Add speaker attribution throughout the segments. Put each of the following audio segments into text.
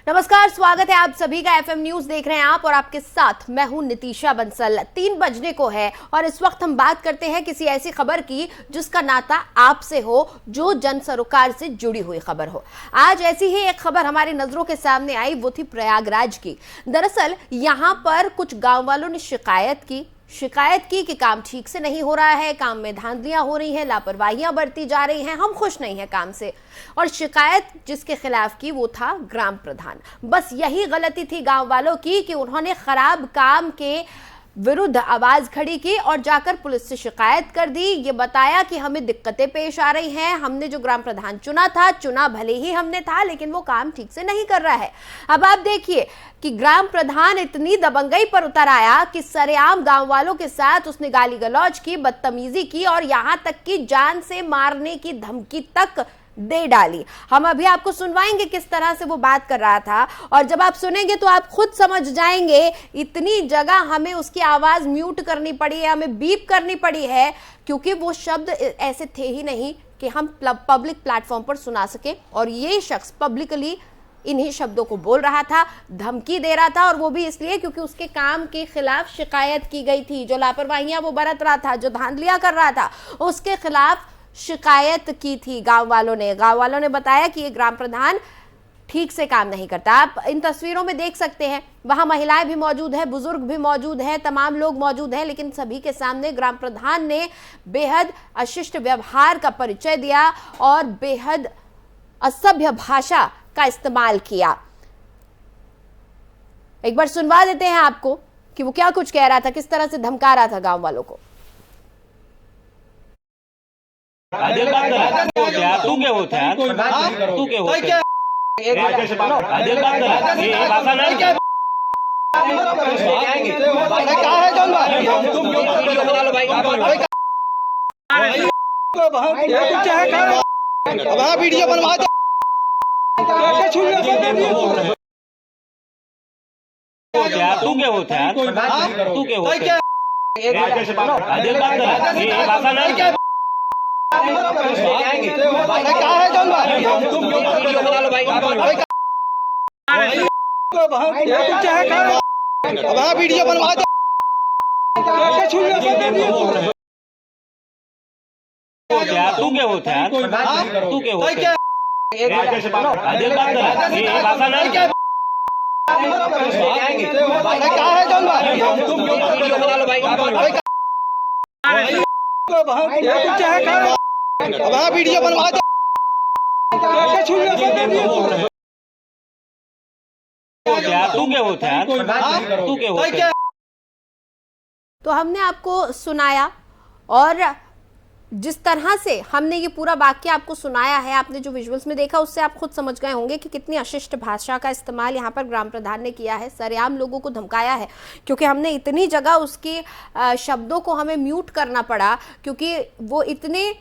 Speaker 1: नमस्कार, स्वागत है आप सभी का। एफएम न्यूज देख रहे हैं आप और आपके साथ मैं हूं नितीशा बंसल। 3 बजने को है और इस वक्त हम बात करते हैं किसी ऐसी खबर की जिसका नाता आपसे हो, जो जन सरोकार से जुड़ी हुई खबर हो। आज ऐसी ही एक खबर हमारी नजरों के सामने आई, वो थी प्रयागराज की। दरअसल यहां पर कुछ गांव वालों ने शिकायत की कि काम ठीक से नहीं हो रहा है, काम में धांधलियां हो रही हैं, लापरवाहियां बरती जा रही हैं, हम खुश नहीं हैं काम से। और शिकायत जिसके खिलाफ की वो था ग्राम प्रधान। बस यही गलती थी गांव वालों की कि उन्होंने खराब काम के विरुद्ध आवाज खड़ी की और जाकर पुलिस से शिकायत कर दी। ये बताया कि हमें दिक्कतें पेश आ रही हैं, हमने जो ग्राम प्रधान चुना भले ही हमने था, लेकिन वो काम ठीक से नहीं कर रहा है। अब आप देखिए कि ग्राम प्रधान इतनी दबंगई पर उतर आया कि सरेआम गांव वालों के साथ उसने गाली गलौज की, बदतमीजी की और यहां तक कि जान से मारने की धमकी तक दे डाली। हम अभी आपको सुनवाएंगे किस तरह से वो बात कर रहा था, और जब आप सुनेंगे तो आप खुद समझ जाएंगे। इतनी जगह हमें उसकी आवाज म्यूट करनी पड़ी है, हमें बीप करनी पड़ी है, क्योंकि वो शब्द ऐसे थे ही नहीं कि हम पब्लिक प्लेटफॉर्म पर सुना सके। और ये शख्स पब्लिकली इन्हीं शब्दों को बोल रहा था, धमकी दे रहा था, और वो भी इसलिए क्योंकि उसके काम के खिलाफ शिकायत की गई थी। जो लापरवाहियां वो बरत रहा था, जो धांधलियां कर रहा था, उसके खिलाफ शिकायत की थी गांव वालों ने बताया कि ये ग्राम प्रधान ठीक से काम नहीं करता। आप इन तस्वीरों में देख सकते हैं, वहां महिलाएं भी मौजूद है, बुजुर्ग भी मौजूद है, तमाम लोग मौजूद हैं, लेकिन सभी के सामने ग्राम प्रधान ने बेहद अशिष्ट व्यवहार का परिचय दिया और बेहद असभ्य भाषा का इस्तेमाल किया। एक बार सुनवा देते हैं आपको कि वो क्या कुछ कह रहा था, किस तरह से धमका रहा था गांव वालों को।
Speaker 2: तू क्या होता है? तू क्या होता है?
Speaker 3: वीडियो बनवा दे।
Speaker 2: तू क्या होता है? तू क्या होता है?
Speaker 3: वीडियो बनवा दे।
Speaker 2: तू क्या होता है? तू क्या होता है?
Speaker 3: वीडियो बनवा दे।
Speaker 2: तू क्या होता है? तू क्या होता है?
Speaker 1: तो हमने आपको सुनाया, और जिस तरह से हमने ये पूरा वाक्य आपको सुनाया है, आपने जो विजुअल्स में देखा उससे आप खुद समझ गए होंगे कि कितनी अशिष्ट भाषा का इस्तेमाल यहाँ पर ग्राम प्रधान ने किया है। सरेआम लोगों को धमकाया है, क्योंकि हमने इतनी जगह उसके शब्दों को हमें म्यूट करना पड़ा, क्योंकि वो इतने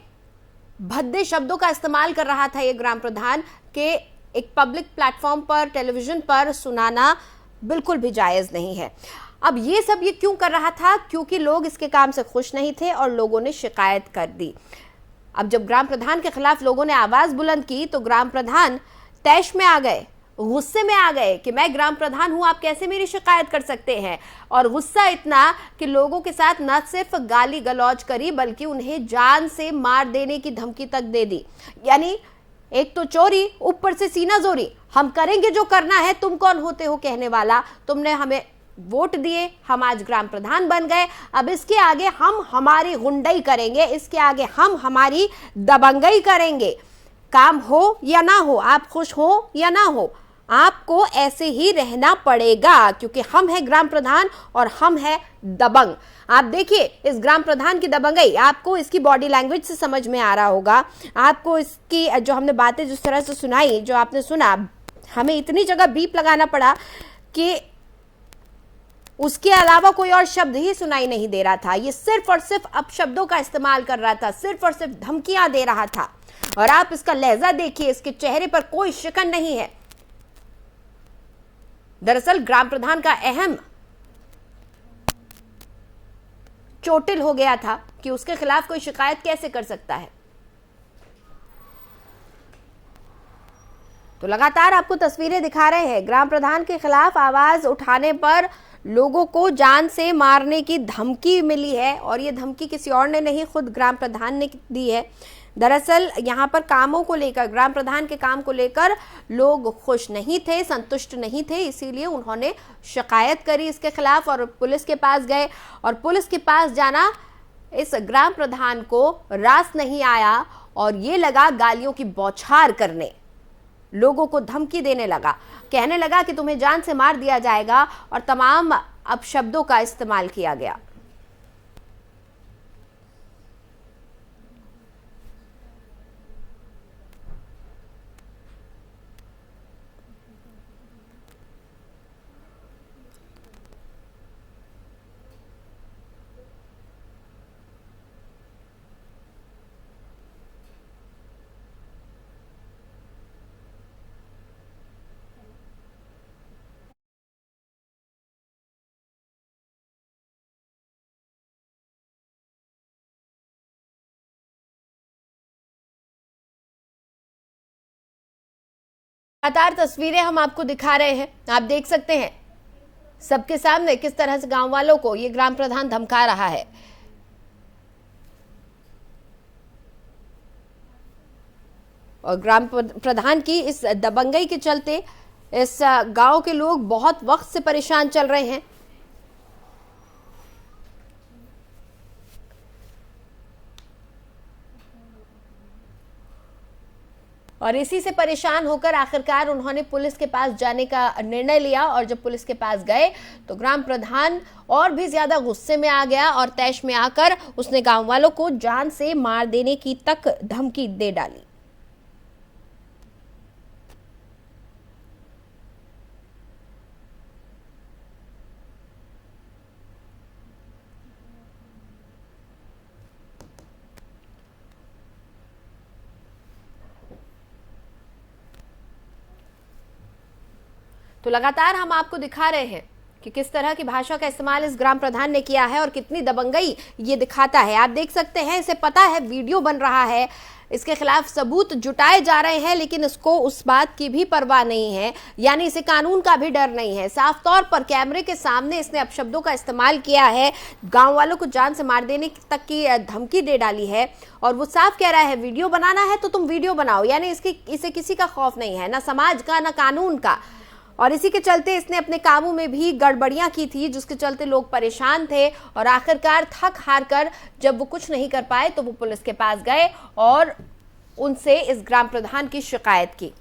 Speaker 1: भद्दे शब्दों का इस्तेमाल कर रहा था ये ग्राम प्रधान के एक पब्लिक प्लेटफॉर्म पर, टेलीविजन पर सुनाना बिल्कुल भी जायज़ नहीं है। अब ये सब ये क्यों कर रहा था? क्योंकि लोग इसके काम से खुश नहीं थे और लोगों ने शिकायत कर दी। अब जब ग्राम प्रधान के खिलाफ लोगों ने आवाज बुलंद की तो ग्राम प्रधान तैश में आ गए, गुस्से में आ गए कि मैं ग्राम प्रधान हूं, आप कैसे मेरी शिकायत कर सकते हैं। और गुस्सा इतना कि लोगों के साथ न सिर्फ गाली गलौज करी, बल्कि उन्हें जान से मार देने की धमकी तक दे दी। यानी एक तो चोरी, ऊपर से सीना जोरी, हम करेंगे जो करना है, तुम कौन होते हो कहने वाला, तुमने हमें वोट दिए, हम आज ग्राम प्रधान बन गए, अब इसके आगे हम हमारी गुंडई करेंगे, इसके आगे हम हमारी दबंगई करेंगे। काम हो या ना हो, आप खुश हो या ना हो, आपको ऐसे ही रहना पड़ेगा, क्योंकि हम हैं ग्राम प्रधान और हम हैं दबंग। आप देखिए इस ग्राम प्रधान की दबंगई, आपको इसकी बॉडी लैंग्वेज से समझ में आ रहा होगा, आपको इसकी जो हमने बातें जिस तरह से सुनाई, जो आपने सुना, हमें इतनी जगह बीप लगाना पड़ा कि उसके अलावा कोई और शब्द ही सुनाई नहीं दे रहा था। ये सिर्फ और सिर्फ अपशब्दों का इस्तेमाल कर रहा था, सिर्फ और सिर्फ धमकियां दे रहा था। और आप इसका लहजा देखिए, इसके चेहरे पर कोई शिकन नहीं है। दरअसल ग्राम प्रधान का अहम चोटिल हो गया था कि उसके खिलाफ कोई शिकायत कैसे कर सकता है। तो लगातार आपको तस्वीरें दिखा रहे हैं, ग्राम प्रधान के खिलाफ आवाज उठाने पर लोगों को जान से मारने की धमकी मिली है और ये धमकी किसी और ने नहीं, खुद ग्राम प्रधान ने दी है। दरअसल यहाँ पर कामों को लेकर, ग्राम प्रधान के काम को लेकर लोग खुश नहीं थे, संतुष्ट नहीं थे, इसीलिए उन्होंने शिकायत करी इसके खिलाफ और पुलिस के पास गए। और पुलिस के पास जाना इस ग्राम प्रधान को रास नहीं आया और ये लगा गालियों की बौछार करने, लोगों को धमकी देने लगा, कहने लगा कि तुम्हें जान से मार दिया जाएगा और तमाम अपशब्दों का इस्तेमाल किया गया। लगातार तस्वीरें हम आपको दिखा रहे हैं, आप देख सकते हैं सबके सामने किस तरह से गांव वालों को ये ग्राम प्रधान धमका रहा है। और ग्राम प्रधान की इस दबंगई के चलते इस गांव के लोग बहुत वक्त से परेशान चल रहे हैं। और इसी से परेशान होकर आखिरकार उन्होंने पुलिस के पास जाने का निर्णय लिया और जब पुलिस के पास गए तो ग्राम प्रधान और भी ज्यादा गुस्से में आ गया और तैश में आकर उसने गांव वालों को जान से मार देने की तक धमकी दे डाली। तो लगातार हम आपको दिखा रहे हैं कि किस तरह की भाषा का इस्तेमाल इस ग्राम प्रधान ने किया है और कितनी दबंगई ये दिखाता है। आप देख सकते हैं, इसे पता है वीडियो बन रहा है, इसके खिलाफ सबूत जुटाए जा रहे हैं, लेकिन इसको उस बात की भी परवाह नहीं है, यानी इसे कानून का भी डर नहीं है। साफ तौर पर कैमरे के सामने इसने अपशब्दों का इस्तेमाल किया है, गांव वालों को जान से मार देने तक की धमकी दे डाली है और वो साफ कह रहा है वीडियो बनाना है तो तुम वीडियो बनाओ, यानी इसे किसी का खौफ नहीं है, ना समाज का ना कानून का। और इसी के चलते इसने अपने कामों में भी गड़बड़ियां की थी, जिसके चलते लोग परेशान थे और आखिरकार थक हार कर जब वो कुछ नहीं कर पाए तो वो पुलिस के पास गए और उनसे इस ग्राम प्रधान की शिकायत की।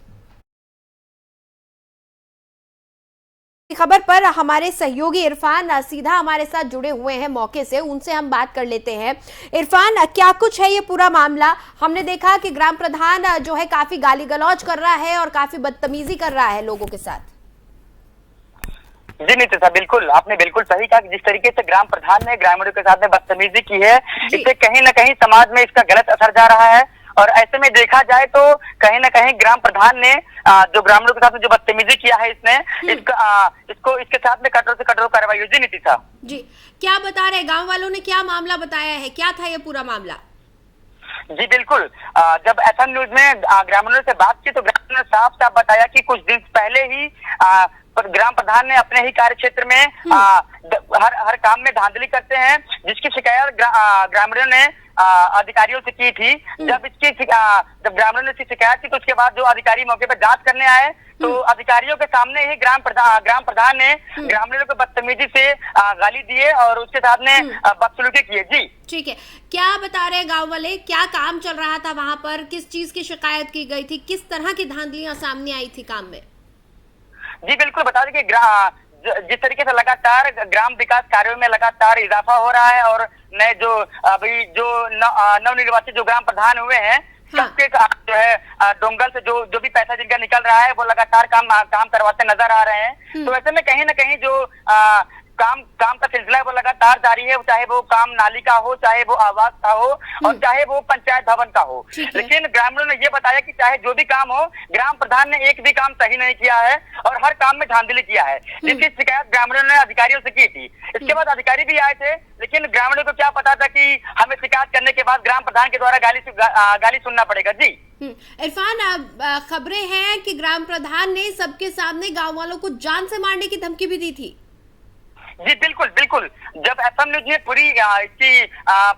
Speaker 1: खबर पर हमारे सहयोगी इरफान सीधा हमारे साथ जुड़े हुए हैं मौके से, उनसे हम बात कर लेते हैं। इरफान, क्या कुछ है ये पूरा मामला? हमने देखा कि ग्राम प्रधान जो है काफी गाली गलौज कर रहा है और काफी बदतमीजी कर रहा है लोगों के साथ।
Speaker 4: जी नीतिशा, बिल्कुल आपने बिल्कुल सही कहा कि जिस तरीके से ग्राम प्रधान ने ग्रामीणों के साथ में बदतमीजी की है, इससे कहीं ना कहीं समाज में इसका गलत असर जा रहा है। और ऐसे में देखा जाए तो कहीं ना कहीं ग्राम प्रधान ने जो ग्रामीणों के साथ में जो बदतमीजी किया है, इसको इसके साथ में कठोर से कठोर कार्रवाई हुई। जी नीतिशा
Speaker 1: जी, क्या बता रहे गांव वालों ने, क्या मामला बताया है, क्या था ये पूरा मामला?
Speaker 4: जी बिल्कुल, जब एफएम न्यूज में ग्रामीणों से बात की तो ग्रामीणों ने साफ साफ बताया कि कुछ दिन पहले ही ग्राम प्रधान ने अपने ही कार्य क्षेत्र में हर काम में धांधली करते हैं, जिसकी शिकायत ग्रामीणों ने अधिकारियों से की थी। जब ग्रामीणों ने इसकी शिकायत की तो उसके बाद जो अधिकारी मौके पर जांच करने आए तो अधिकारियों के सामने ही ग्राम प्रधान ने ग्रामीणों को बदतमीजी से गाली दिए और उसके साथ में बदसलूकी किए। जी
Speaker 1: ठीक है, क्या बता रहे गांव वाले, क्या काम चल रहा था वहां पर, किस चीज की शिकायत की गई थी, किस तरह की धांधलियां सामने आई थी काम में?
Speaker 4: जी बिल्कुल, बता दें कि जिस तरीके से लगातार ग्राम विकास कार्यों में लगातार इजाफा हो रहा है और नए जो अभी जो नवनिर्वाचित जो ग्राम प्रधान हुए हैं, सबके जो है डोंगल से जो भी पैसा जिनका निकल रहा है वो लगातार काम करवाते नजर आ रहे हैं। तो ऐसे में कहीं ना कहीं जो काम का सिलसिला है वो लगातार जारी है, चाहे वो काम नाली का हो, चाहे वो आवास का हो और चाहे वो पंचायत भवन का हो। लेकिन ग्रामीणों ने ये बताया कि चाहे जो भी काम हो, ग्राम प्रधान ने एक भी काम सही नहीं किया है और हर काम में धांधली किया है, जिसकी शिकायत ग्रामीणों ने अधिकारियों से की थी। इसके बाद अधिकारी भी आए थे, लेकिन ग्रामीणों को क्या पता था कि हमें शिकायत करने के बाद ग्राम प्रधान के द्वारा गाली सुनना पड़ेगा। जी
Speaker 1: इरफान, खबरें हैं कि ग्राम प्रधान ने सबके सामने गांव वालों को जान से मारने की धमकी भी दी थी।
Speaker 4: जी बिल्कुल बिल्कुल, जब एफएम न्यूज ने पूरी इसकी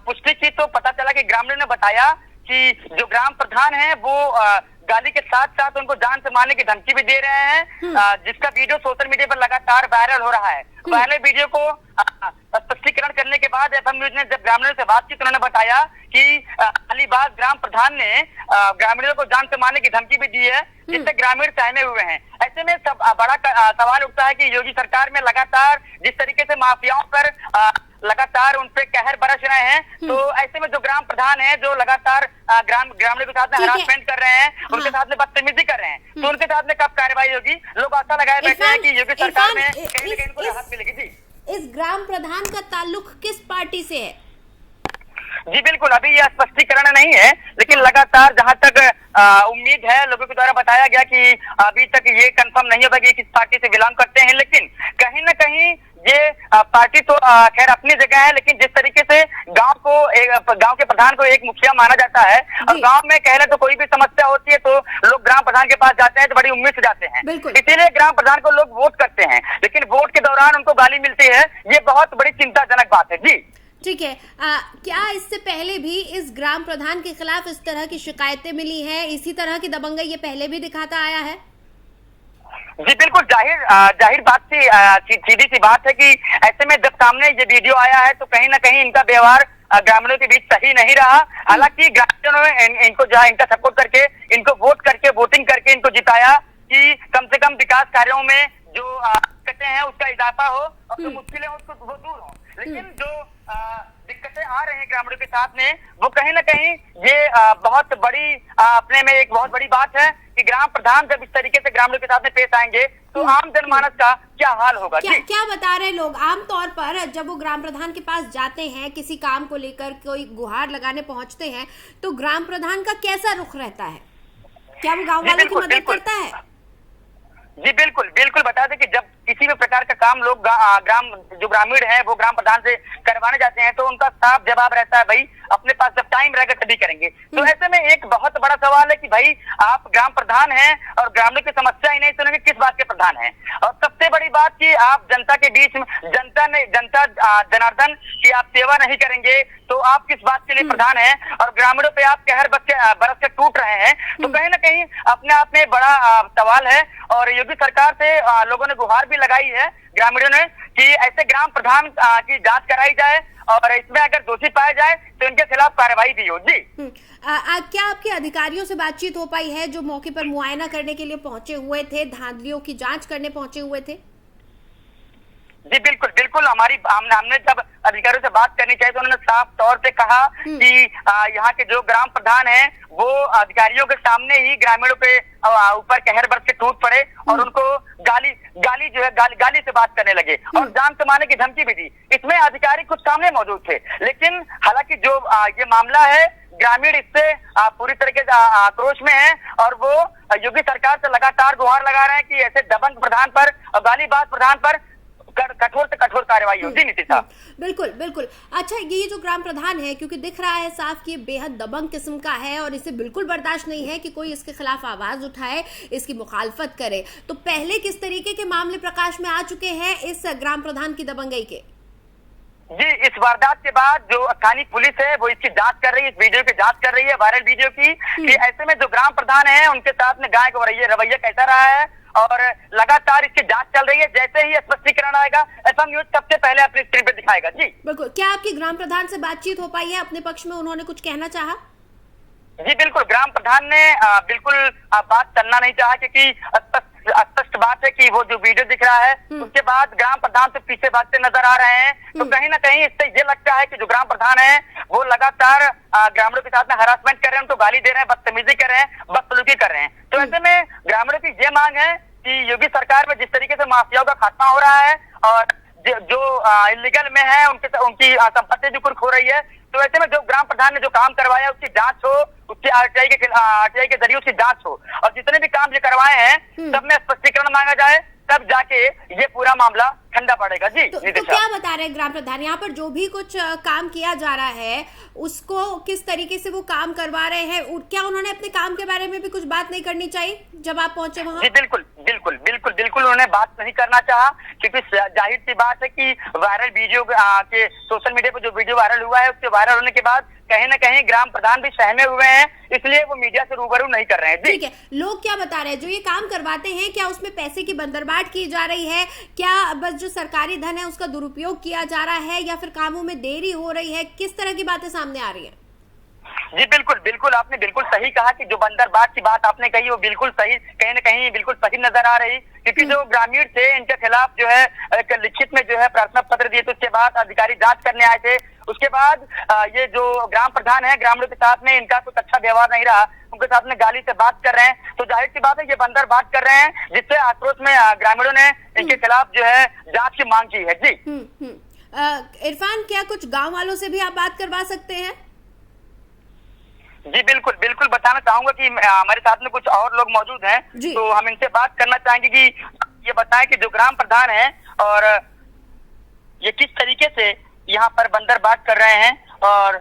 Speaker 4: पुष्टि की तो पता चला कि ग्रामीणों ने बताया कि जो ग्राम प्रधान है वो गाली के साथ साथ उनको जान से मारने की धमकी भी दे रहे हैं, जिसका वीडियो सोशल मीडिया पर लगातार वायरल हो रहा है। पहले वीडियो को स्पष्टीकरण करने के बाद एफएम न्यूज ने जब ग्रामीणों से बात की तो उन्होंने बताया कि अलीबाग ग्राम प्रधान ने ग्रामीणों को जान से मारने की धमकी भी दी है, जिससे ग्रामीण सहमे हुए हैं। ऐसे में सब बड़ा सवाल उठता है कि योगी सरकार में लगातार जिस तरीके से माफियाओं पर लगातार उन पे कहर बरस रहे हैं, तो ऐसे में जो ग्राम प्रधान है जो लगातार ग्रामीणों के साथ में हरासमेंट कर रहे हैं, उनके साथ में बदतमीजी कर रहे हैं, तो उनके साथ में कब कार्रवाई होगी? लोग आशा लगाए बैठे हैं कि योगी सरकार में कहीं न कहीं इनको राहत मिलेगी। जी,
Speaker 1: इस ग्राम प्रधान का ताल्लुक किस पार्टी से है?
Speaker 4: जी बिल्कुल, अभी यह स्पष्टीकरण नहीं है, लेकिन लगातार जहां तक उम्मीद है, लोगों के द्वारा बताया गया कि अभी तक ये कंफर्म नहीं होगा कि किस पार्टी से बिलोंग करते हैं, लेकिन कहीं न कहीं ये पार्टी तो खैर अपनी जगह है, लेकिन जिस तरीके से गांव के प्रधान को एक मुखिया माना जाता है और गांव में कह रहे तो कोई भी समस्या होती है तो लोग ग्राम प्रधान के पास जाते हैं तो बड़ी उम्मीद से जाते हैं, इसीलिए ग्राम प्रधान को लोग वोट करते हैं, लेकिन वोट के दौरान उनको गाली मिलती है, ये बहुत बड़ी चिंताजनक बात है। जी
Speaker 1: ठीक है, क्या इससे पहले भी इस ग्राम प्रधान के खिलाफ इस तरह की शिकायतें मिली हैं? इसी तरह की दबंगई ये पहले भी दिखाता आया है?
Speaker 4: जी बिल्कुल, जाहिर बात सीधी सी बात है कि ऐसे में जब सामने ये वीडियो आया है तो कहीं ना कहीं इनका व्यवहार ग्रामीणों के बीच सही नहीं रहा। हालांकि ग्रामीणों ने इनको जो है इनका सपोर्ट करके, इनको वोटिंग करके इनको जिताया कि कम से कम विकास कार्यों में जो दिक्कतें हैं उसका इजाफा हो और जो मुश्किलें हो उसको वो दूर हो। लेकिन जो दिक्कतें आ रही हैं ग्रामीणों के साथ में, वो कहीं ना कहीं ये बहुत बड़ी अपने में एक बहुत बड़ी बात है कि ग्राम प्रधान जब इस तरीके से ग्रामीणों के साथ में पेश आएंगे तो आम जनमानस का क्या हाल होगा?
Speaker 1: क्या बता रहे लोग आमतौर पर जब वो ग्राम प्रधान के पास जाते हैं, किसी काम को लेकर कोई गुहार लगाने पहुंचते हैं, तो ग्राम प्रधान का कैसा रुख रहता है? क्या वो गाँव वालों की मदद करता है?
Speaker 4: जी बिल्कुल बिल्कुल, बता दें कि जब किसी भी प्रकार का काम लोग जो ग्रामीण हैं वो ग्राम प्रधान से करवाने जाते हैं तो उनका साफ जवाब रहता है, भाई अपने पास जब टाइम रहेगा तभी करेंगे। तो ऐसे में एक बहुत बड़ा सवाल है कि भाई आप ग्राम प्रधान हैं और ग्रामीणों की समस्या ही नहीं सुनेंगे, किस बात के प्रधान हैं? और सबसे बड़ी बात कि आप जनता के बीच में जनता जनार्दन की आप सेवा नहीं करेंगे तो आप किस बात के लिए प्रधान हैं? और ग्रामीणों पे आप कहर बरस के टूट रहे हैं, तो कहीं ना कहीं अपने आप में बड़ा सवाल है। और योगी सरकार से लोगों ने गुहार भी लगाई है ग्रामीणों ने कि ऐसे ग्राम प्रधान की जांच कराई जाए और इसमें अगर दोषी पाया जाए तो इनके खिलाफ कार्रवाई भी हो। जी
Speaker 1: क्या आपके अधिकारियों से बातचीत हो पाई है जो मौके पर मुआयना करने के लिए पहुंचे हुए थे, धांधलियों की जांच करने पहुंचे हुए थे?
Speaker 4: जी बिल्कुल बिल्कुल, हमने जब अधिकारियों से बात करनी चाहिए तो उन्होंने साफ तौर पे कहा कि यहाँ के जो ग्राम प्रधान हैं वो अधिकारियों के सामने ही ग्रामीणों पे ऊपर कहर बरस के टूट पड़े और उनको गाली से बात करने लगे और जान से मारने की धमकी भी दी। इसमें अधिकारी कुछ सामने मौजूद थे, लेकिन हालांकि जो ये मामला है ग्रामीण इससे पूरी तरीके से आक्रोश में है और वो योगी सरकार से लगातार गुहार लगा रहे हैं कि ऐसे दबंग प्रधान पर और गालीबाज प्रधान पर कठोर से कठोर कार्रवाई होती। नीतीश साहब
Speaker 1: बिल्कुल बिल्कुल। अच्छा, ये जो ग्राम प्रधान है, क्योंकि दिख रहा है साफ कि बेहद दबंग किस्म का है और इसे बिल्कुल बर्दाश्त नहीं है कि कोई इसके खिलाफ आवाज उठाए, इसकी मुखालफत करे, तो पहले किस तरीके के मामले प्रकाश में आ चुके हैं इस ग्राम प्रधान की दबंगई के?
Speaker 4: जी, इस वारदात के बाद जो स्थानीय पुलिस है वो इसकी जांच कर रही है, इस वीडियो की जांच कर रही है, वायरल वीडियो की, कि ऐसे में जो ग्राम प्रधान है उनके साथ में गाय का रवैया कैसा रहा है और लगातार इसकी जांच चल रही है। जैसे ही स्पष्टीकरण आएगा एफएम न्यूज सबसे पहले अपनी स्क्रीन पे दिखाएगा। जी
Speaker 1: बिल्कुल। क्या आपकी ग्राम प्रधान से बातचीत हो पाई है? अपने पक्ष में उन्होंने कुछ कहना चाहा?
Speaker 4: जी बिल्कुल, ग्राम प्रधान ने बिल्कुल बात करना नहीं चाहा क्योंकि स्पष्ट बात है कि वो जो वीडियो दिख रहा है उसके बाद ग्राम प्रधान से पीछे भागते नजर आ रहे हैं, तो कहीं ना कहीं इससे ये लगता है कि जो ग्राम प्रधान है वो लगातार ग्रामीणों के साथ में हरासमेंट कर रहे हैं, उनको गाली दे रहे हैं, बदतमीजी कर रहे हैं, बदसलूकी कर रहे हैं। तो ऐसे में ग्रामीणों की ये मांग है कि योगी सरकार में जिस तरीके से माफियाओं का खात्मा हो रहा है और जो इलीगल में है उनकी संपत्ति भी कुर्क हो रही है। तो ऐसे में जो ग्राम प्रधान ने जो काम करवाया उसकी जांच हो, उसकी आरटीआई के जरिए उसकी जांच हो, और जितने भी काम ये करवाए हैं सब में स्पष्टीकरण मांगा जाए, तब जाके ये पूरा मामला ठंडा पड़ेगा। जी
Speaker 1: तो क्या बता रहे हैं ग्राम प्रधान, यहाँ पर जो भी कुछ काम किया जा रहा है उसको किस तरीके से वो काम करवा रहे हैं? क्या उन्होंने अपने काम के बारे में भी कुछ बात नहीं करनी चाहिए जब आप पहुंचे वहाँ?
Speaker 4: जी बिल्कुल बिल्कुल बिल्कुल बिल्कुल उन्होंने बात नहीं करना चाहा, क्योंकि जाहिर सी बात है कि वायरल वीडियो के सोशल मीडिया पर जो वीडियो वायरल हुआ है उसके वायरल होने के बाद कहीं ना कहीं ग्राम प्रधान भी सहमे हुए हैं, इसलिए वो मीडिया से रूबरू नहीं कर रहे हैं।
Speaker 1: ठीक है, लोग क्या बता रहे हैं जो ये काम करवाते हैं, क्या उसमें पैसे की बंदरबाट की जा रही है? क्या बस जो सरकारी धन है उसका दुरुपयोग किया जा रहा है, या फिर कामों में देरी हो रही है? किस तरह की बातें सामने आ रही है?
Speaker 4: जी बिल्कुल बिल्कुल, आपने बिल्कुल सही कहा कि जो बंदरबाट की बात आपने कही वो बिल्कुल सही, कहीं ना कहीं बिल्कुल सही नजर आ रही, क्योंकि जो ग्रामीण थे इनके खिलाफ जो है एक लिखित में जो है प्रार्थना पत्र दिए थे, उसके बाद अधिकारी जांच करने आए थे। उसके बाद ये जो ग्राम प्रधान है ग्रामीणों के साथ में इनका कुछ अच्छा व्यवहार नहीं रहा, उनके साथ में गाली से बात कर रहे हैं, तो जाहिर सी बात है ये बंदरबाट कर रहे हैं, जिससे आक्रोश में ग्रामीणों ने इनके खिलाफ जो है जांच की मांग की है। जी
Speaker 1: इरफान, क्या कुछ गाँव वालों से भी आप बात करवा सकते हैं?
Speaker 4: जी बिल्कुल बिल्कुल, बताना चाहूंगा कि हमारे साथ में कुछ और लोग मौजूद हैं, तो हम इनसे बात करना चाहेंगे कि ये बताएं कि जो ग्राम प्रधान है और ये किस तरीके से यहाँ पर बंदरबाट कर रहे हैं। और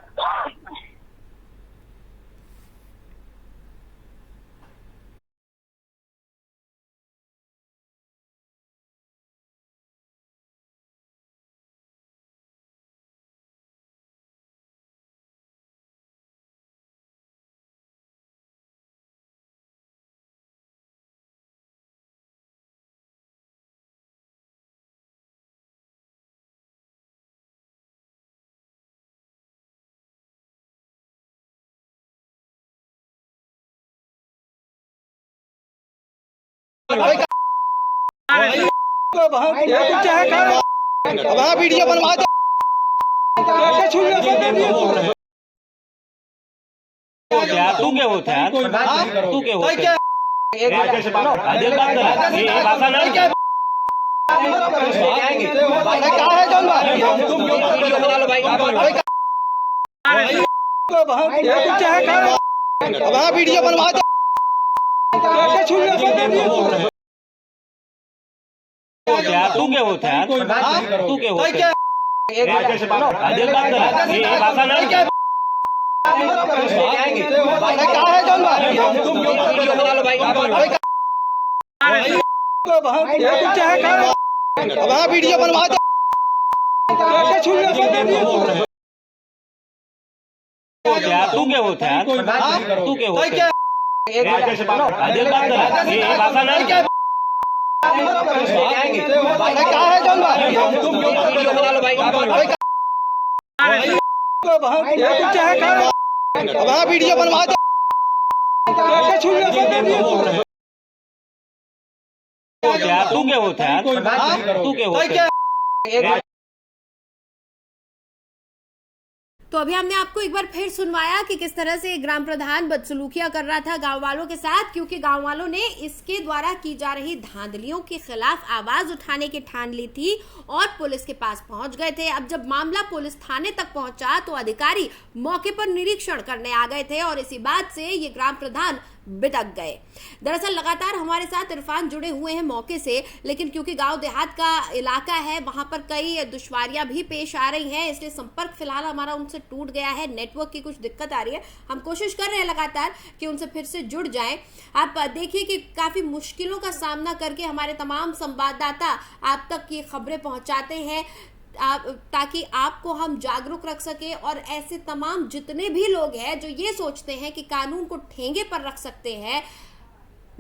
Speaker 3: अब हाँ वीडियो बनवा दे।
Speaker 2: तू क्या होता है? तू क्या होता है? आदिल बात कर, ये भाषा नहीं क्या
Speaker 3: है जौन बात? अब हाँ वीडियो बनवा दे।
Speaker 2: तू क्या होता है? तू क्या होता है? आदिल बात कर, ये भाषा नहीं क्या
Speaker 3: है जौन बात? अब हाँ वीडियो बनवा दे।
Speaker 2: तू क्या होता है? तू क्या होता है? आदिल बात कर, ये भाषा नहीं क्या
Speaker 3: है जौन बात? अब हाँ वीडियो बनवा दे।
Speaker 2: तू क्या होता है? तू क्या होता है?
Speaker 1: तो अभी हमने आपको एक बार फिर सुनवाया कि किस तरह से ग्राम प्रधान बदसलूकियां कर रहा था गांव वालों के साथ, क्योंकि गांव वालों ने इसके द्वारा की जा रही धांधलियों के खिलाफ आवाज उठाने की ठान ली थी और पुलिस के पास पहुंच गए थे। अब जब मामला पुलिस थाने तक पहुंचा तो अधिकारी मौके पर निरीक्षण करने आ गए थे और इसी बात से ये ग्राम प्रधान बिदक गए। दरअसल लगातार हमारे साथ इरफान जुड़े हुए हैं मौके से, लेकिन क्योंकि गांव देहात का इलाका है वहां पर कई दुश्वारियां भी पेश आ रही हैं, इसलिए संपर्क फिलहाल हमारा उनसे टूट गया है, नेटवर्क की कुछ दिक्कत आ रही है। हम कोशिश कर रहे हैं लगातार कि उनसे फिर से जुड़ जाएं। आप देखिए कि काफी मुश्किलों का सामना करके हमारे तमाम संवाददाता आप तक ये खबरें पहुंचाते हैं ताकि आपको हम जागरूक रख सके, और ऐसे तमाम जितने भी लोग हैं जो ये सोचते हैं कि कानून को ठेंगे पर रख सकते हैं,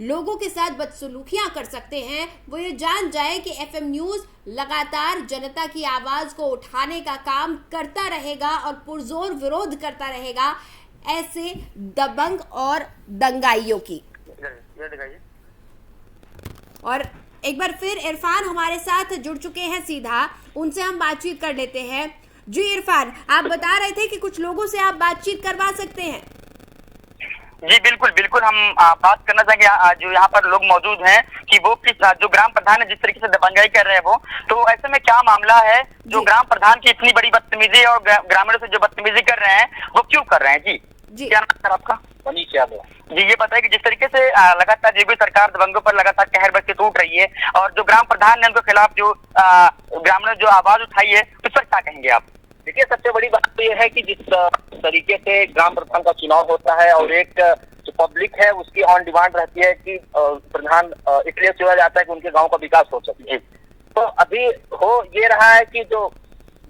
Speaker 1: लोगों के साथ बदसलूकियां कर सकते हैं, वो ये जान जाए कि एफएम न्यूज लगातार जनता की आवाज को उठाने का काम करता रहेगा और पुरजोर विरोध करता रहेगा ऐसे दबंग और दंगाइयों की। और एक बार फिर इरफान हमारे साथ जुड़ चुके हैं, सीधा उनसे हम बातचीत कर लेते हैं। जी इरफान, आप बता रहे थे कि कुछ लोगों से आप बातचीत करवा सकते हैं।
Speaker 4: जी बिल्कुल बिल्कुल, हम बात करना चाहेंगे जो यहाँ पर लोग मौजूद हैं कि वो किस जो ग्राम प्रधान है जिस तरीके से दबंगाई कर रहे हैं वो, तो ऐसे में क्या मामला है जो ग्राम प्रधान की इतनी बड़ी बदतमीजी और ग्रामीणों से जो बदतमीजी कर रहे हैं वो क्यों कर रहे हैं? जी क्या नाम सर आपका? मनीष यादव। जी ये बताइए कि जिस तरीके से लगातार योगी सरकार दबंगों पर लगातार कहर बरसे टूट रही है और जो ग्राम प्रधान ने उनके खिलाफ जो ग्रामीणों जो आवाज उठाई है उस पर क्या कहेंगे आप?
Speaker 5: देखिए, सबसे बड़ी बात तो यह है कि जिस तरीके से ग्राम प्रधान का चुनाव होता है और एक जो पब्लिक है उसकी ऑन डिमांड रहती है कि प्रधान इसलिए चुना जाता है कि उनके गांव का विकास हो सके। तो अभी हो ये रहा है कि जो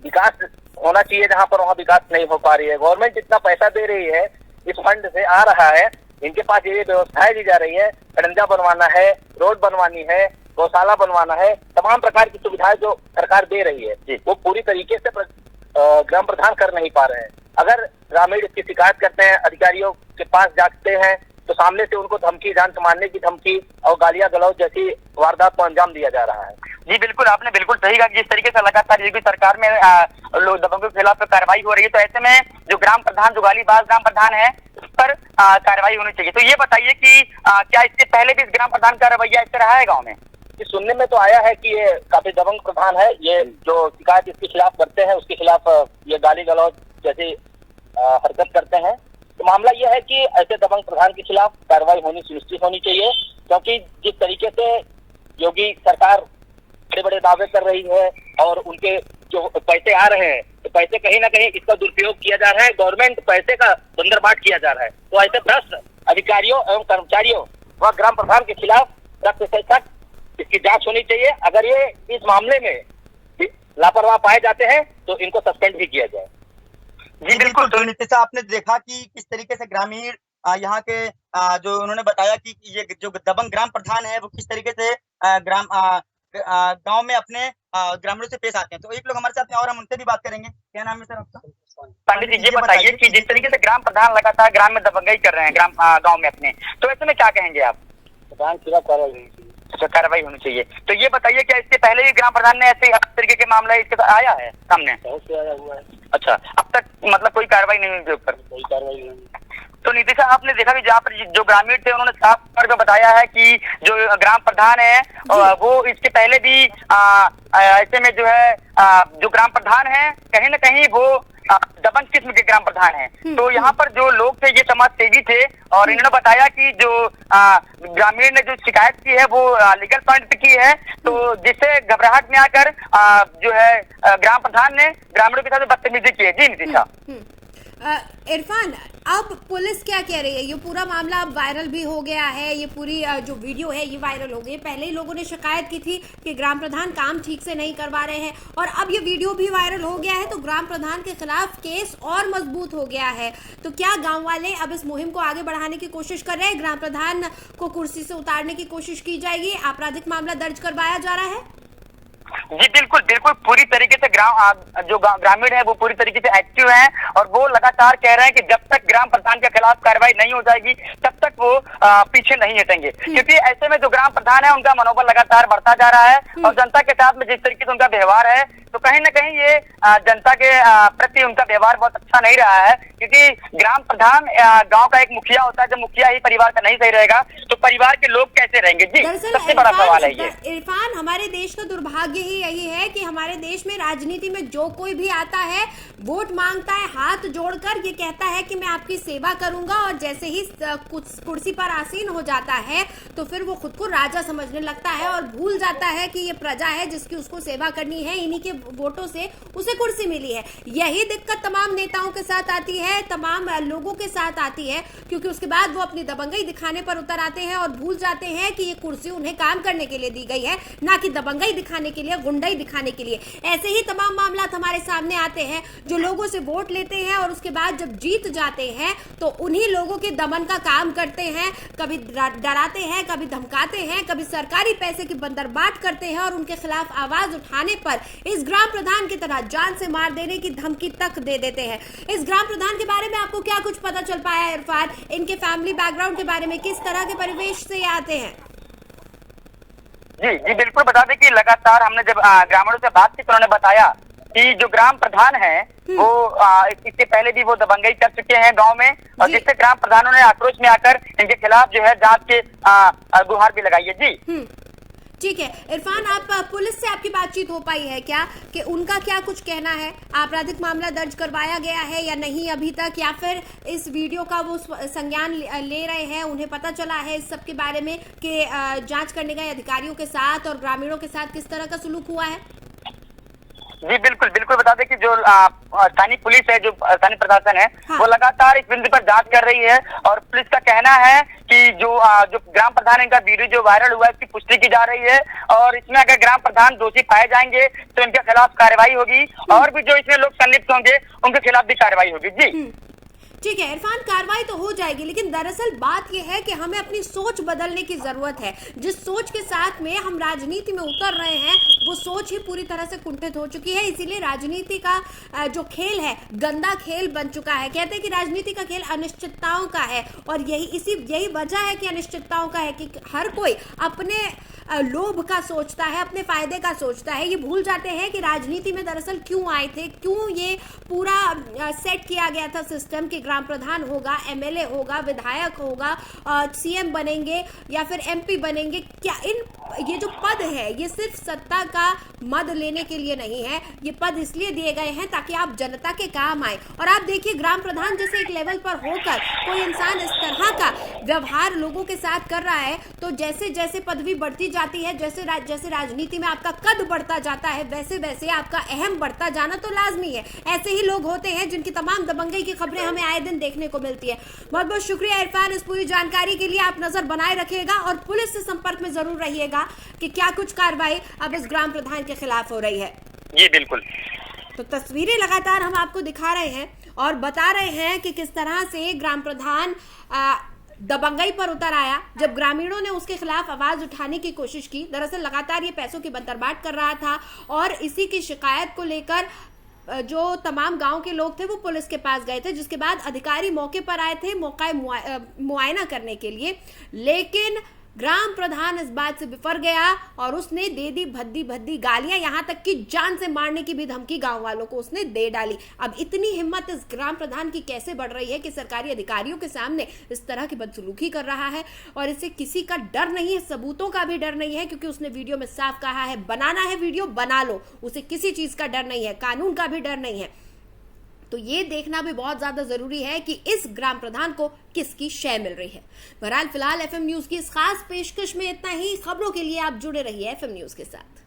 Speaker 5: विकास होना चाहिए जहां पर वहां विकास नहीं हो पा रही है। गवर्नमेंट जितना पैसा दे रही है इस फंड से आ रहा है, इनके पास ये व्यवस्थाएं दी जा रही है, खड़ंजा बनवाना है, रोड बनवानी है, गौशाला बनवाना है, तमाम प्रकार की सुविधाएं जो सरकार दे रही है वो पूरी तरीके से ग्राम प्रधान कर नहीं पा रहे हैं। अगर ग्रामीण इसकी शिकायत करते हैं, अधिकारियों के पास जाते हैं तो सामने से उनको धमकी, जान से मारने की धमकी और गालियां गलौज जैसी वारदात को अंजाम दिया जा रहा है।
Speaker 4: जी बिल्कुल, आपने बिल्कुल सही कहा कि जिस तरीके से लगातार योगी सरकार में लोग दबंगों के खिलाफ कार्रवाई हो रही है, तो ऐसे में जो ग्राम प्रधान, जो गालीबाज ग्राम प्रधान है उस पर कार्रवाई होनी चाहिए। तो ये बताइए कि क्या इससे पहले भी इस ग्राम प्रधान का रवैया इस तरह रहा है गाँव में?
Speaker 5: सुनने में तो आया है कि ये काफी दबंग प्रधान है, ये जो शिकायत इसके खिलाफ करते हैं उसके खिलाफ ये गाली गलौज जैसी हरकत करते हैं। तो मामला यह है कि ऐसे दबंग प्रधान के खिलाफ कार्रवाई होनी सुनिश्चित होनी चाहिए, क्योंकि जिस तरीके से योगी सरकार बड़े बड़े दावे कर रही है और उनके जो पैसे आ रहे हैं तो पैसे कहीं ना कहीं इसका दुरुपयोग किया जा रहा है, गवर्नमेंट पैसे का बंदरबाट किया जा रहा है। तो ऐसे भ्रष्ट अधिकारियों एवं कर्मचारियों व ग्राम प्रधान के खिलाफ सख्त से सख्त इसकी जांच होनी चाहिए। अगर ये इस मामले में लापरवाह पाए जाते हैं तो इनको सस्पेंड भी किया जाए।
Speaker 3: जी बिल्कुल। तो नीतीश, आपने देखा कि किस तरीके से ग्रामीण यहाँ के जो उन्होंने बताया कि ये जो दबंग ग्राम प्रधान है वो किस तरीके से गांव में अपने ग्रामीणों से पेश आते हैं। तो एक लोग हमारे साथ हैं और हम उनसे भी बात करेंगे। क्या नाम है सर आपका?
Speaker 4: पंडित जी, ये बताइए कि जिस तरीके से ग्राम प्रधान लगातार ग्राम में दबंगाई कर रहे हैं गाँव में अपने, तो ऐसे में क्या कहेंगे आप? कार्रवाई होनी चाहिए। तो ये बताइए क्या इससे पहले ही ग्राम प्रधान ने ऐसे तरीके के मामला इसके साथ आया है सामने?
Speaker 5: बहुत से आया हुआ है।
Speaker 4: अच्छा, अब तक मतलब कोई कार्रवाई नहीं हुई ऊपर?
Speaker 5: कोई कार्रवाई नहीं।
Speaker 4: तो नीतीश, आपने देखा कि जहाँ पर जो ग्रामीण थे उन्होंने साफ तौर पर बताया है कि जो ग्राम प्रधान है वो इसके पहले भी ऐसे में जो है जो ग्राम प्रधान है कहीं ना कहीं वो दबंग किस्म के ग्राम प्रधान हैं। तो यहाँ पर जो लोग थे ये समाज सेवी थे और इन्होंने बताया कि जो ग्रामीण ने जो शिकायत की है वो लीगल पॉइंट पे की है, तो जिससे घबराहट में आकर जो है ग्राम प्रधान ने ग्रामीणों के साथ बदतमीजी की है। जी नीतीशा।
Speaker 1: इरफान, अब पुलिस क्या कह रही है? ये पूरा मामला अब वायरल भी हो गया है, ये पूरी जो वीडियो है ये वायरल हो गई है। पहले ही लोगों ने शिकायत की थी कि ग्राम प्रधान काम ठीक से नहीं करवा रहे हैं और अब ये वीडियो भी वायरल हो गया है, तो ग्राम प्रधान के खिलाफ केस और मजबूत हो गया है। तो क्या गांव वाले अब इस मुहिम को आगे बढ़ाने की कोशिश कर रहे हैं? ग्राम प्रधान को कुर्सी से उतारने की कोशिश की जाएगी? आपराधिक मामला दर्ज करवाया जा रहा है?
Speaker 4: जी बिल्कुल बिल्कुल, पूरी तरीके से जो ग्रामीण है वो पूरी तरीके से एक्टिव हैं और वो लगातार कह रहे हैं कि जब तक ग्राम प्रधान के खिलाफ कार्रवाई नहीं हो जाएगी तब तक वो पीछे नहीं हटेंगे, क्योंकि ऐसे में जो ग्राम प्रधान है उनका मनोबल लगातार बढ़ता जा रहा है और जनता के साथ में जिस तरीके से उनका व्यवहार है तो कहीं ना कहीं ये जनता के प्रति उनका व्यवहार बहुत अच्छा नहीं रहा है, क्योंकि ग्राम प्रधान गांव का एक मुखिया होता है। जब मुखिया ही परिवार का नहीं सही रहेगा तो परिवार के लोग कैसे रहेंगे? जी सबसे बड़ा सवाल है ये।
Speaker 1: इरफान, हमारे देश का दुर्भाग्य ही यही है कि हमारे देश में राजनीति में जो कोई भी आता है वोट मांगता है हाथ जोड़कर, ये कहता है कि मैं आपकी सेवा करूंगा और जैसे ही कुर्सी पर आसीन हो जाता है तो फिर वो खुद को राजा समझने लगता है और भूल जाता है कि ये प्रजा है जिसकी उसको सेवा करनी है, इन्हीं के वोटों से उसे कुर्सी मिली है। यही दिक्कत तमाम नेताओं के साथ आती है, तमाम लोगों के साथ आती है, क्योंकि उसके बाद वो अपनी दबंगई दिखाने पर उतर आते हैं और भूल जाते हैं कि ये कुर्सी उन्हें काम करने के लिए दी गई है, ना कि दबंगई दिखाने के लिए, गुंडाई दिखाने के लिए। ऐसे ही तमाम मामला हमारे सामने आते हैं, जो लोगों से वोट लेते हैं और उसके बाद जब जीत जाते हैं तो उन्हीं लोगों के दमन का काम करते हैं, कभी डराते हैं, कभी धमकाते हैं, कभी सरकारी पैसे की बंदरबाट करते हैं और उनके खिलाफ आवाज उठाने पर इस ग्राम प्रधान की तरह जान से मार देने की धमकी तक दे देते हैं। इस ग्राम प्रधान के बारे में आपको क्या कुछ पता चल पाया है इरफान? इनके फैमिली बैकग्राउंड के बारे में, किस तरह के परिवेश से आते हैं?
Speaker 4: जी जी बिल्कुल, बता दें कि लगातार हमने जब ग्रामीणों से बात की तो उन्होंने बताया कि जो ग्राम प्रधान है वो इससे पहले भी वो दबंगई कर चुके हैं गांव में, और जिससे ग्राम प्रधानों ने आक्रोश में आकर इनके खिलाफ जो है जांच के गुहार भी लगाई है। जी
Speaker 1: ठीक है इरफान, आप पुलिस से आपकी बातचीत हो पाई है क्या कि उनका क्या कुछ कहना है? आपराधिक मामला दर्ज करवाया गया है या नहीं अभी तक, या फिर इस वीडियो का वो संज्ञान ले रहे हैं? उन्हें पता चला है इस सब के बारे में कि जांच करने गए अधिकारियों के साथ और ग्रामीणों के साथ किस तरह का सलूक हुआ है?
Speaker 4: जी बिल्कुल बिल्कुल, बता दें कि जो स्थानीय पुलिस है, जो स्थानीय प्रशासन है,
Speaker 1: हाँ।
Speaker 4: वो लगातार इस बिंदु पर जांच कर रही है, और पुलिस का कहना है कि जो ग्राम प्रधान इनका वीडियो जो वायरल हुआ है इसकी पुष्टि की जा रही है, और इसमें अगर ग्राम प्रधान दोषी पाए जाएंगे तो इनके खिलाफ कार्रवाई होगी, और भी जो इसमें लोग संलिप्त होंगे उनके खिलाफ भी कार्रवाई होगी। जी
Speaker 1: ठीक है इरफान, कार्रवाई तो हो जाएगी, लेकिन दरअसल बात यह है कि हमें अपनी सोच बदलने की जरूरत है। जिस सोच के साथ में हम राजनीति में उतर रहे हैं वो सोच ही पूरी तरह से कुंठित हो चुकी है। इसीलिए राजनीति का जो खेल है गंदा खेल बन चुका है। कहते हैं कि राजनीति का खेल अनिश्चितताओं का है, और यही वजह है कि अनिश्चितताओं का है कि हर कोई अपने लोभ का सोचता है, अपने फायदे का सोचता है। ये भूल जाते हैं कि राजनीति में दरअसल क्यों आए थे, क्यों ये पूरा सेट किया गया था सिस्टम कि ग्राम प्रधान होगा, एमएलए होगा, विधायक होगा, सीएम बनेंगे या फिर एमपी बनेंगे। क्या ये जो पद है ये सिर्फ सत्ता का मद लेने के लिए नहीं है, ये पद इसलिए दिए गए हैं ताकि आप जनता के काम आए। और आप देखिए ग्राम प्रधान जैसे एक लेवल पर होकर कोई इंसान इस तरह का व्यवहार लोगों के साथ कर रहा है, तो जैसे जैसे पदवी बढ़ती जाती है, जैसे राजनीति में आपका कद बढ़ता जाता है, वैसे वैसे आपका अहम बढ़ता जाना तो लाजमी है। ऐसे ही लोग होते हैं जिनकी तमाम दबंगई की खबरें हमें आए दिन देखने को मिलती है। बहुत बहुत शुक्रिया इरफान इस पूरी जानकारी के लिए। आप नजर बनाए रखिएगा और पुलिस से संपर्क में जरूर रहिएगा कि क्या कुछ कार्रवाई अब इस ग्राम प्रधान के खिलाफ हो रही है।
Speaker 4: जी बिल्कुल,
Speaker 1: तो तस्वीरें लगातार हम आपको दिखा रहे हैं और बता रहे हैं कि किस तरह से ग्राम प्रधान दबंगई पर उतर आया जब ग्रामीणों ने उसके खिलाफ आवाज उठाने की कोशिश की। दरअसल लगातार ये पैसों की बंदरबाट कर रहा था, और इसी की शिकायत को लेकर जो तमाम गांव के लोग थे वो पुलिस के पास गए थे, जिसके बाद अधिकारी मौके पर आए थे मुआयना करने के लिए। लेकिन ग्राम प्रधान इस बात से बिफर गया और उसने दे दी भद्दी भद्दी गालियां, यहां तक कि जान से मारने की भी धमकी गांव वालों को उसने दे डाली। अब इतनी हिम्मत इस ग्राम प्रधान की कैसे बढ़ रही है कि सरकारी अधिकारियों के सामने इस तरह की बदसलूकी कर रहा है, और इसे किसी का डर नहीं है, सबूतों का भी डर नहीं है, क्योंकि उसने वीडियो में साफ कहा है बनाना है वीडियो बना लो, उसे किसी चीज का डर नहीं है, कानून का भी डर नहीं है। तो ये देखना भी बहुत ज्यादा जरूरी है कि इस ग्राम प्रधान को किसकी शय मिल रही है। बहरहाल फिलहाल एफएम न्यूज की इस खास पेशकश में इतना ही। खबरों के लिए आप जुड़े रहिए एफएम न्यूज के साथ।